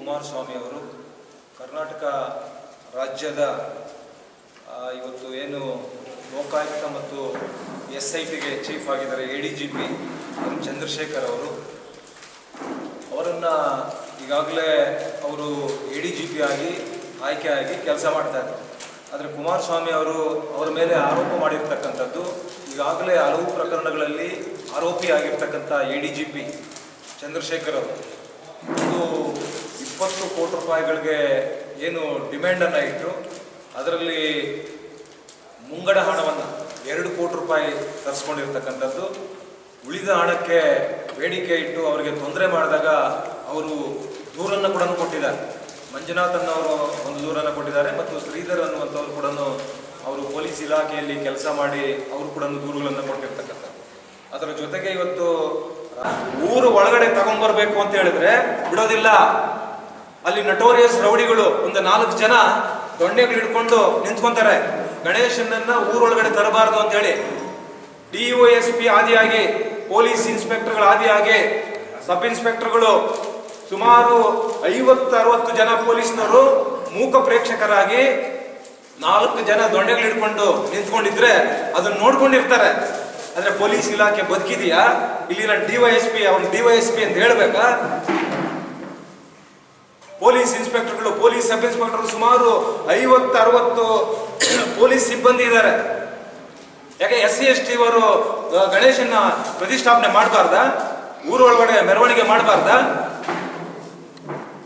ಕುಮಾರಸ್ವಾಮಿ ಅವರು ಕರ್ನಾಟಕ ರಾಜ್ಯದ ಇವತ್ತು ಏನು ಲೋಕಾಯುಕ್ತ ಮತ್ತು SITಗೆ ಚೀಫ್ ಆಗಿದ್ದಾರೆ ADGP ಚಂದ್ರಶೇಖರ್ ಅವರನ್ನು ಈಗಾಗಲೇ ಅವರು ADGP ಆಗಿ ಆಯ್ಕೆಯಾಗಿ ಕೆಲಸ ಮಾಡ್ತಾ ಇದ್ದಾರೆ. ಆದರೆ ಕುಮಾರಸ್ವಾಮಿ ಅವರ ಮೇಲೆ ಆರೋಪ ಮಾಡಿರ್ತಕ್ಕಂಥದ್ದು ಈಗಾಗಲೇ ಹಲವು ಪ್ರಕರಣಗಳಲ್ಲಿ ಆರೋಪಿಯಾಗಿರ್ತಕ್ಕಂಥ ADGP ಚಂದ್ರಶೇಖರ್ ಅವರು ಇದು 20 ಕೋಟಿ ರೂಪಾಯಿಗಳಿಗೆ ಏನು ಡಿಮ್ಯಾಂಡನ್ನು ಇಟ್ಟು ಅದರಲ್ಲಿ ಮುಂಗಡ ಹಣವನ್ನು 2 ಕೋಟಿ ರೂಪಾಯಿ ತರಿಸ್ಕೊಂಡಿರ್ತಕ್ಕಂಥದ್ದು. ಉಳಿದ ಹಣಕ್ಕೆ ಬೇಡಿಕೆ ಇಟ್ಟು ಅವರಿಗೆ ತೊಂದರೆ ಮಾಡಿದಾಗ ಅವರು ದೂರನ್ನು ಕೂಡ ಕೊಟ್ಟಿದ್ದಾರೆ. ಮಂಜುನಾಥ್ ಅನ್ನವರು ಒಂದು ದೂರನ್ನು ಕೊಟ್ಟಿದ್ದಾರೆ ಮತ್ತು ಶ್ರೀಧರ್ ಅನ್ನುವಂಥವ್ರು ಕೂಡ ಅವರು ಪೊಲೀಸ್ ಇಲಾಖೆಯಲ್ಲಿ ಕೆಲಸ ಮಾಡಿ ಅವರು ಕೂಡ ದೂರುಗಳನ್ನು ಕೊಟ್ಟಿರ್ತಕ್ಕಂಥದ್ದು. ಅದರ ಜೊತೆಗೆ ಇವತ್ತು ಊರು ಒಳಗಡೆ ತಗೊಂಡ್ಬರ್ಬೇಕು ಅಂತ ಹೇಳಿದ್ರೆ ಬಿಡೋದಿಲ್ಲ. ಅಲ್ಲಿ ನಟೋರಿಯಸ್ ರೌಡಿಗಳು ಒಂದು 4 ಜನ ದೊಣ್ಣೆಗಳು ಹಿಡ್ಕೊಂಡು ನಿಂತ್ಕೊಂತಾರೆ. ಗಣೇಶನನ್ನ ಊರೊಳಗಡೆ ತರಬಾರದು ಅಂತ ಹೇಳಿ DOSP ಆದಿಯಾಗಿ ಪೊಲೀಸ್ ಇನ್ಸ್ಪೆಕ್ಟರ್ಗಳ ಆದಿಯಾಗಿ ಸಬ್ ಇನ್ಸ್ಪೆಕ್ಟರ್ಗಳು ಸುಮಾರು 50-60 ಜನ ಪೊಲೀಸ್ನವರು ಮೂಕ ಪ್ರೇಕ್ಷಕರಾಗಿ 4 ಜನ ದೊಣ್ಣೆಗಳು ಹಿಡ್ಕೊಂಡು ನಿಂತ್ಕೊಂಡಿದ್ರೆ ಅದನ್ನ ನೋಡ್ಕೊಂಡಿರ್ತಾರೆ. ಆದ್ರೆ ಪೊಲೀಸ್ ಇಲಾಖೆ ಬದುಕಿದೆಯಾ? ಇಲ್ಲಿನ DYSP ಅಂತ ಹೇಳ್ಬೇಕಾ? ಪೊಲೀಸ್ ಇನ್ಸ್ಪೆಕ್ಟರ್ಗಳು, ಪೊಲೀಸ್ ಸಬ್ ಇನ್ಸ್ಪೆಕ್ಟರ್ ಸುಮಾರು 50-60 ಪೊಲೀಸ್ ಸಿಬ್ಬಂದಿ ಇದ್ದಾರೆ. ಯಾಕೆ SC/ST ಅವರು ಗಣೇಶನ ಪ್ರತಿಷ್ಠಾಪನೆ ಮಾಡಬಾರ್ದಾ? ಊರೊಳಗಡೆ ಮೆರವಣಿಗೆ ಮಾಡಬಾರ್ದಾ?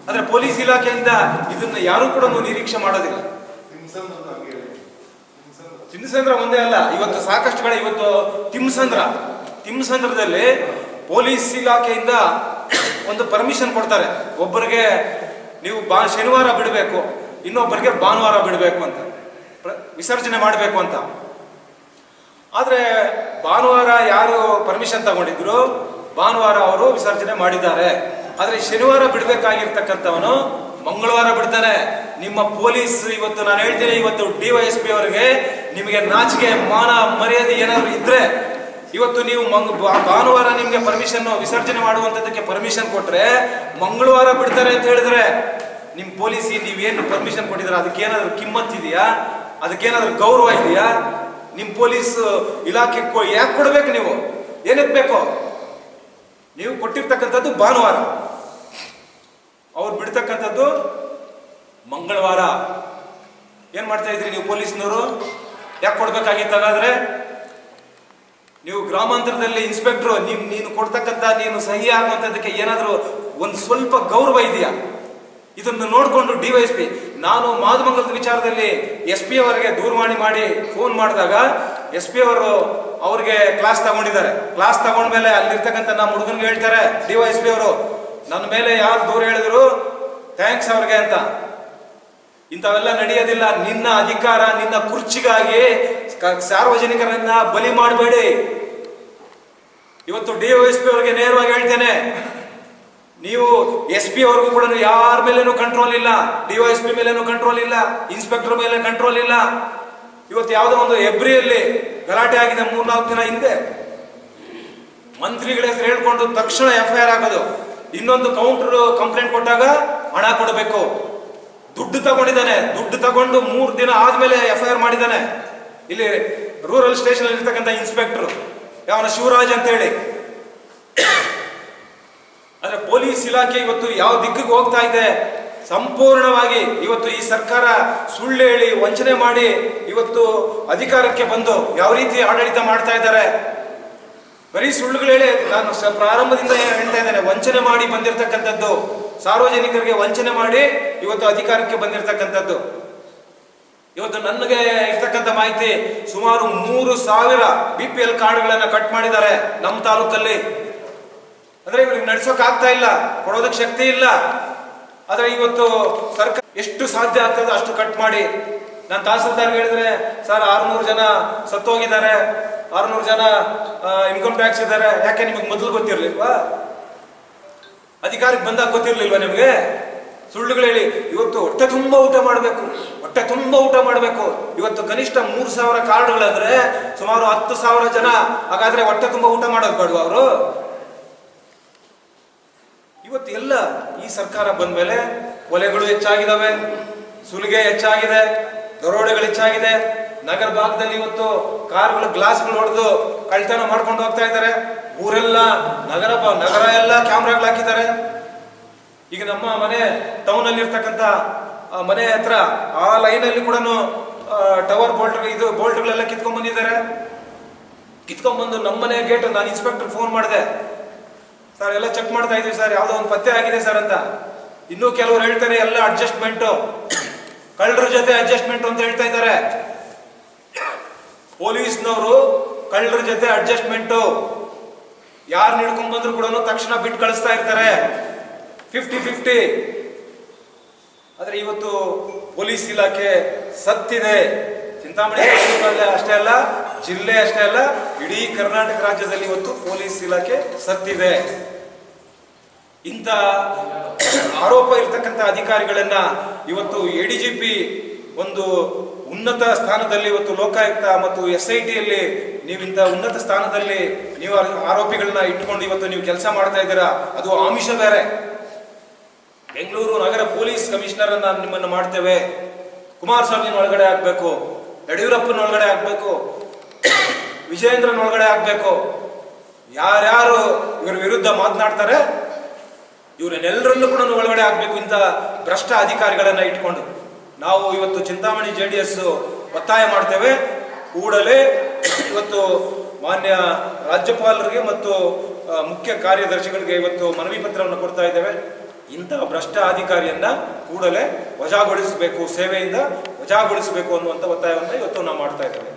ಆದ್ರೆ ಪೊಲೀಸ್ ಇಲಾಖೆಯಿಂದ ಇದನ್ನ ಯಾರು ಕೂಡ ನಿರೀಕ್ಷೆ ಮಾಡೋದಿಲ್ಲ. ತಿಮ್ಸಂದ್ರ ಒಂದೇ ಅಲ್ಲ, ಇವತ್ತು ಸಾಕಷ್ಟು ಕಡೆ ಇವತ್ತು ತಿಮ್ಸಂದ್ರದಲ್ಲಿ ಪೊಲೀಸ್ ಇಲಾಖೆಯಿಂದ ಒಂದು ಪರ್ಮಿಷನ್ ಕೊಡ್ತಾರೆ. ಒಬ್ಬರಿಗೆ ನೀವು ಶನಿವಾರ ಬಿಡಬೇಕು, ಇನ್ನೊಬ್ಬರಿಗೆ ಭಾನುವಾರ ಬಿಡಬೇಕು ಅಂತ, ವಿಸರ್ಜನೆ ಮಾಡಬೇಕು ಅಂತ. ಆದ್ರೆ ಭಾನುವಾರ ಯಾರು ಪರ್ಮಿಷನ್ ತಗೊಂಡಿದ್ರು ಭಾನುವಾರ ಅವರು ವಿಸರ್ಜನೆ ಮಾಡಿದ್ದಾರೆ. ಆದ್ರೆ ಶನಿವಾರ ಬಿಡ್ಬೇಕಾಗಿರ್ತಕ್ಕಂಥವನು ಮಂಗಳವಾರ ಬಿಡ್ತಾನೆ. ನಿಮ್ಮ ಪೊಲೀಸ್ ಇವತ್ತು ನಾನು ಹೇಳ್ತೀನಿ, ಇವತ್ತು DYSP ಅವರಿಗೆ ನಿಮಗೆ ನಾಚಿಕೆ ಮಾನ ಮರ್ಯಾದೆ ಏನಾದ್ರು ಇದ್ರೆ ಇವತ್ತು ನೀವು ಭಾನುವಾರ ನಿಮ್ಗೆ ಪರ್ಮಿಷನ್ ವಿಸರ್ಜನೆ ಮಾಡುವಂತದಕ್ಕೆ ಪರ್ಮಿಷನ್ ಕೊಟ್ರೆ ಮಂಗಳವಾರ ಬಿಡ್ತಾರೆ ಅಂತ ಹೇಳಿದ್ರೆ ನಿಮ್ ಪೊಲೀಸ್ ನೀವೇನು ಪರ್ಮಿಷನ್ ಕೊಟ್ಟಿದ್ರೆ ಅದಕ್ಕೇನಾದ್ರೂ ಕಿಮ್ಮತ್ ಇದೆಯಾ? ಅದಕ್ಕೇನಾದ್ರೂ ಗೌರವ ಇದೆಯಾ? ನಿಮ್ ಪೊಲೀಸ್ ಇಲಾಖೆ ಯಾಕೆ ಕೊಡ್ಬೇಕು? ನೀವು ಏನಕ್ಕೆ ಬೇಕು? ನೀವು ಕೊಟ್ಟಿರ್ತಕ್ಕಂಥದ್ದು ಭಾನುವಾರ, ಅವ್ರು ಬಿಡ್ತಕ್ಕಂಥದ್ದು ಮಂಗಳವಾರ. ಏನ್ ಮಾಡ್ತಾ ಇದ್ರಿ ನೀವು ಪೊಲೀಸ್ನವರು? ಯಾಕೆ ಕೊಡ್ಬೇಕಾಗಿತ್ತು? ಹಾಗಾದ್ರೆ ನೀವು ಗ್ರಾಮಾಂತರದಲ್ಲಿ ಇನ್ಸ್ಪೆಕ್ಟರ್ ನೀನು ಕೊಡ್ತಕ್ಕಂಥ ನೀನು ಸಹಿ ಆಗುವಂತದಕ್ಕೆ ಏನಾದ್ರೂ ಒಂದು ಸ್ವಲ್ಪ ಗೌರವ ಇದೆಯಾ? ಇದನ್ನು ನೋಡಿಕೊಂಡು DYSP ನಾನು ಮಾದಮಂಗಲದ ವಿಚಾರದಲ್ಲಿ SP ಅವರಿಗೆ ದೂರವಾಣಿ ಮಾಡಿ ಫೋನ್ ಮಾಡಿದಾಗ SP ಅವರು ಅವ್ರಿಗೆ ಕ್ಲಾಸ್ ತಗೊಂಡಿದ್ದಾರೆ. ಕ್ಲಾಸ್ ತಗೊಂಡ್ಮೇಲೆ ಅಲ್ಲಿರ್ತಕ್ಕಂಥ ನಮ್ಮ ಹುಡುಗನ್ಗೆ ಹೇಳ್ತಾರೆ DYSP ಅವರು, ನನ್ನ ಮೇಲೆ ಯಾರು ದೂರ ಹೇಳಿದ್ರು ಥ್ಯಾಂಕ್ಸ್ ಅವ್ರಿಗೆ ಅಂತ. ಇಂಥವೆಲ್ಲ ನಡೆಯೋದಿಲ್ಲ. ನಿನ್ನ ಅಧಿಕಾರ, ನಿನ್ನ ಕುರ್ಚಿಗಾಗಿ ಸಾರ್ವಜನಿಕರನ್ನ ಬಲಿ ಮಾಡಬೇಡಿ. ಇವತ್ತು DYSP ಅವರಿಗೆ ನೇರವಾಗಿ ಹೇಳ್ತೇನೆ, ನೀವು SP ಅವ್ರಿಗೂ ಕೂಡ ಯಾರ ಮೇಲೇನೂ ಕಂಟ್ರೋಲ್ ಇಲ್ಲ, DYSP ಮೇಲೇನೂ ಕಂಟ್ರೋಲ್ ಇಲ್ಲ, ಇನ್ಸ್ಪೆಕ್ಟರ್ ಮೇಲೆ ಕಂಟ್ರೋಲ್ ಇಲ್ಲ. ಇವತ್ತು ಯಾವುದೋ ಒಂದು ಹೆಬ್ರಿಯಲ್ಲಿ ಗಲಾಟೆ ಆಗಿದೆ 3-4 ದಿನ ಹಿಂದೆ, ಮಂತ್ರಿಗಳ ಹೆಸರು ಹೇಳ್ಕೊಂಡು ತಕ್ಷಣ FIR ಆಗೋದು. ಇನ್ನೊಂದು ಕೌಂಟರ್ ಕಂಪ್ಲೇಂಟ್ ಕೊಟ್ಟಾಗ ಹಣ ಕೊಡಬೇಕು. ದುಡ್ಡು ತಗೊಂಡಿದ್ದಾನೆ, ದುಡ್ಡು ತಗೊಂಡು 3 ದಿನ ಆದ್ಮೇಲೆ FIR ಮಾಡಿದ್ದಾನೆ. ಇಲ್ಲಿ ರೂರಲ್ ಸ್ಟೇಷನ್ ಅಲ್ಲಿ ಇರ್ತಕ್ಕಂಥ ಇನ್ಸ್ಪೆಕ್ಟರ್ ಯಾವನ ಶಿವರಾಜ್ ಅಂತ ಹೇಳಿ. ಆದ್ರೆ ಪೊಲೀಸ್ ಇಲಾಖೆ ಇವತ್ತು ಯಾವ ದಿಕ್ಕಿಗೆ ಹೋಗ್ತಾ ಇದೆ? ಸಂಪೂರ್ಣವಾಗಿ ಇವತ್ತು ಈ ಸರ್ಕಾರ ಸುಳ್ಳು ಹೇಳಿ ವಂಚನೆ ಮಾಡಿ ಇವತ್ತು ಅಧಿಕಾರಕ್ಕೆ ಬಂದು ಯಾವ ರೀತಿ ಆಡಳಿತ ಮಾಡ್ತಾ ಇದ್ದಾರೆ. ಬರೀ ಸುಳ್ಳುಗಳು ಹೇಳಿ, ನಾನು ಪ್ರಾರಂಭದಿಂದ ಹೇಳ್ತಾ ಇದ್ದೇನೆ, ವಂಚನೆ ಮಾಡಿ ಬಂದಿರತಕ್ಕಂಥದ್ದು, ಸಾರ್ವಜನಿಕರಿಗೆ ವಂಚನೆ ಮಾಡಿ ಇವತ್ತು ಅಧಿಕಾರಕ್ಕೆ ಬಂದಿರತಕ್ಕಂಥದ್ದು. ಇವತ್ತು ನನಗೆ ಇರ್ತಕ್ಕಂಥ ಮಾಹಿತಿ ಸುಮಾರು 3,000 BPL ಕಾರ್ಡ್ಗಳನ್ನ ಕಟ್ ಮಾಡಿದ್ದಾರೆ ನಮ್ಮ ತಾಲೂಕಲ್ಲಿ. ಅಂದ್ರೆ ಇವ್ರಿಗೆ ನಡ್ಸೋಕ್ ಆಗ್ತಾ ಇಲ್ಲ, ಕೊಡೋದಕ್ಕೆ ಶಕ್ತಿ ಇಲ್ಲ. ಆದ್ರೆ ಇವತ್ತು ಸರ್ಕಾರ ಎಷ್ಟು ಸಾಧ್ಯ ಆಗ್ತದೆ ಅಷ್ಟು ಕಟ್ ಮಾಡಿ. ನಾನು ತಹಸೀಲ್ದಾರ್ಗೆ ಹೇಳಿದ್ರೆ, ಸರ್ 600 ಜನ ಸತ್ತೋಗಿದ್ದಾರೆ, 600 ಜನ ಇನ್ಕಮ್ ಟ್ಯಾಕ್ಸ್ ಇದ್ದಾರೆ. ಯಾಕೆ ನಿಮಗೆ ಮೊದಲು ಗೊತ್ತಿರ್ಲಿಲ್ವಾ? ಅಧಿಕಾರಕ್ಕೆ ಬಂದಾಗ ಗೊತ್ತಿರ್ಲಿಲ್ವಾ ನಿಮ್ಗೆ? ಸುಳ್ಳುಗಳು ಹೇಳಿ ಇವತ್ತು ಹೊಟ್ಟೆ ತುಂಬ ಊಟ ಮಾಡಬೇಕು, ಹೊಟ್ಟೆ ತುಂಬ ಊಟ ಮಾಡಬೇಕು. ಇವತ್ತು ಕನಿಷ್ಠ 3,000 ಕಾರ್ಡ್ಗಳಾದ್ರೆ ಸುಮಾರು 10,000 ಜನ. ಹಾಗಾದ್ರೆ ಹೊಟ್ಟೆ ತುಂಬ ಊಟ ಮಾಡೋದು ಬೇಡ ಅವರು? ಇವತ್ತು ಎಲ್ಲ ಈ ಸರ್ಕಾರ ಬಂದ ಮೇಲೆ ಕೊಲೆಗಳು ಹೆಚ್ಚಾಗಿದ್ದಾವೆ, ಸುಲಿಗೆ ಹೆಚ್ಚಾಗಿದೆ, ದರೋಡೆಗಳು ಹೆಚ್ಚಾಗಿದೆ. ನಗರ ಭಾಗದಲ್ಲಿ ಇವತ್ತು ಕಾರ್ಗಳು ಗ್ಲಾಸ್ಗಳು ಹೊಡೆದು ಕಳ್ತನ ಮಾಡ್ಕೊಂಡು ಹೋಗ್ತಾ ಇದ್ದಾರೆ. ಊರೆಲ್ಲ ನಗರ ಎಲ್ಲ ಕ್ಯಾಮ್ರಾಗಳು ಹಾಕಿದ್ದಾರೆ. ಈಗ ನಮ್ಮ ಮನೆ ಟೌನ್ ಅಲ್ಲಿ ಇರ್ತಕ್ಕಂಥ ಮನೆ ಹತ್ರ ಆ ಲೈನ್ ಅಲ್ಲಿ ಕೂಡ ಟವರ್ ಬೋಲ್ಟ್ಗಳೆಲ್ಲ ಕಿತ್ಕೊಂಡ್ ಬಂದಿದ್ದಾರೆ. ಕಿತ್ಕೊಂಡ್ಬಂದು ನಮ್ಮನೆ ಗೇಟ್ ನಾನು ಇನ್ಸ್ಪೆಕ್ಟರ್ ಫೋನ್ ಮಾಡಿದೆ, ಸರ್ ಎಲ್ಲ ಚೆಕ್ ಮಾಡ್ತಾ ಇದೀವಿ ಸರ್, ಯಾವುದೋ ಒಂದು ಪತ್ತೆ ಆಗಿದೆ ಸರ್ ಅಂತ. ಇನ್ನೂ ಕೆಲವರು ಹೇಳ್ತಾರೆ ಎಲ್ಲ ಅಡ್ಜಸ್ಟ್ಮೆಂಟು, ಕಳ್ಳರ ಜೊತೆ ಅಡ್ಜಸ್ಟ್ಮೆಂಟ್ ಅಂತ ಹೇಳ್ತಾ ಇದ್ದಾರೆ. ಪೊಲೀಸ್ನವರು ಕಳ್ಳರ ಜೊತೆ ಅಡ್ಜಸ್ಟ್ಮೆಂಟು, ಯಾರು ಹಿಡ್ಕೊಂಡ್ ಬಂದ್ರು ಕೂಡ ತಕ್ಷಣ ಬಿಟ್ಟು ಕಳಿಸ್ತಾ ಇರ್ತಾರೆ, 50-50. ಆದ್ರೆ ಇವತ್ತು ಪೊಲೀಸ್ ಇಲಾಖೆ ಸತ್ತಿದೆ. ಚಿಂತಾಮಣಿ ಅಷ್ಟೇ ಅಲ್ಲ, ಜಿಲ್ಲೆ ಅಷ್ಟೇ ಅಲ್ಲ, ಇಡೀ ಕರ್ನಾಟಕ ರಾಜ್ಯದಲ್ಲಿ ಇವತ್ತು ಪೊಲೀಸ್ ಇಲಾಖೆ ಸತ್ತಿದೆ. ಇಂಥ ಆರೋಪ ಇರ್ತಕ್ಕಂಥ ಅಧಿಕಾರಿಗಳನ್ನ ಇವತ್ತು ADGP ಒಂದು ಉನ್ನತ ಸ್ಥಾನದಲ್ಲಿ, ಇವತ್ತು ಲೋಕಾಯುಕ್ತ ಮತ್ತು SITಯಲ್ಲಿ ನೀವು ಇಂಥ ಉನ್ನತ ಸ್ಥಾನದಲ್ಲಿ ನೀವು ಆರೋಪಿಗಳನ್ನ ಇಟ್ಕೊಂಡು ಇವತ್ತು ನೀವು ಕೆಲಸ ಮಾಡ್ತಾ ಇದ್ದೀರಾ. ಅದು ಆಮಿಷ ಬೇರೆ. ಬೆಂಗಳೂರು ನಗರ ಪೊಲೀಸ್ ಕಮಿಷನರ್ ಅನ್ನ ನಿಮ್ಮನ್ನು ಮಾಡ್ತೇವೆ, ಕುಮಾರಸ್ವಾಮಿನ ಒಳಗಡೆ ಆಗ್ಬೇಕು, ಯಡಿಯೂರಪ್ಪನ ಒಳಗಡೆ ಆಗ್ಬೇಕು, ವಿಜಯೇಂದ್ರನ ಒಳಗಡೆ ಆಗ್ಬೇಕು. ಯಾರ್ಯಾರು ಇವರ ವಿರುದ್ಧ ಮಾತನಾಡ್ತಾರೆ ಇವರನ್ನೆಲ್ಲರಲ್ಲೂ ಕೂಡ ಒಳಗಡೆ ಆಗ್ಬೇಕು. ಇಂಥ ಭ್ರಷ್ಟ ಅಧಿಕಾರಿಗಳನ್ನ ಇಟ್ಕೊಂಡು ನಾವು ಇವತ್ತು ಚಿಂತಾಮಣಿ JDS ಒತ್ತಾಯ ಮಾಡ್ತೇವೆ. ಕೂಡಲೇ ಇವತ್ತು ಮಾನ್ಯ ರಾಜ್ಯಪಾಲರಿಗೆ ಮತ್ತು ಮುಖ್ಯ ಕಾರ್ಯದರ್ಶಿಗಳಿಗೆ ಇವತ್ತು ಮನವಿ ಪತ್ರವನ್ನು ಕೊಡ್ತಾ ಇದ್ದೇವೆ. ಇಂತಹ ಭ್ರಷ್ಟ ಅಧಿಕಾರಿಯನ್ನ ಕೂಡಲೇ ವಜಾಗೊಳಿಸಬೇಕು, ಸೇವೆಯಿಂದ ವಜಾಗೊಳಿಸಬೇಕು ಅನ್ನುವಂಥ ಒತ್ತಾಯವನ್ನು ಇವತ್ತು ನಾವು ಮಾಡ್ತಾ ಇದ್ದೇವೆ.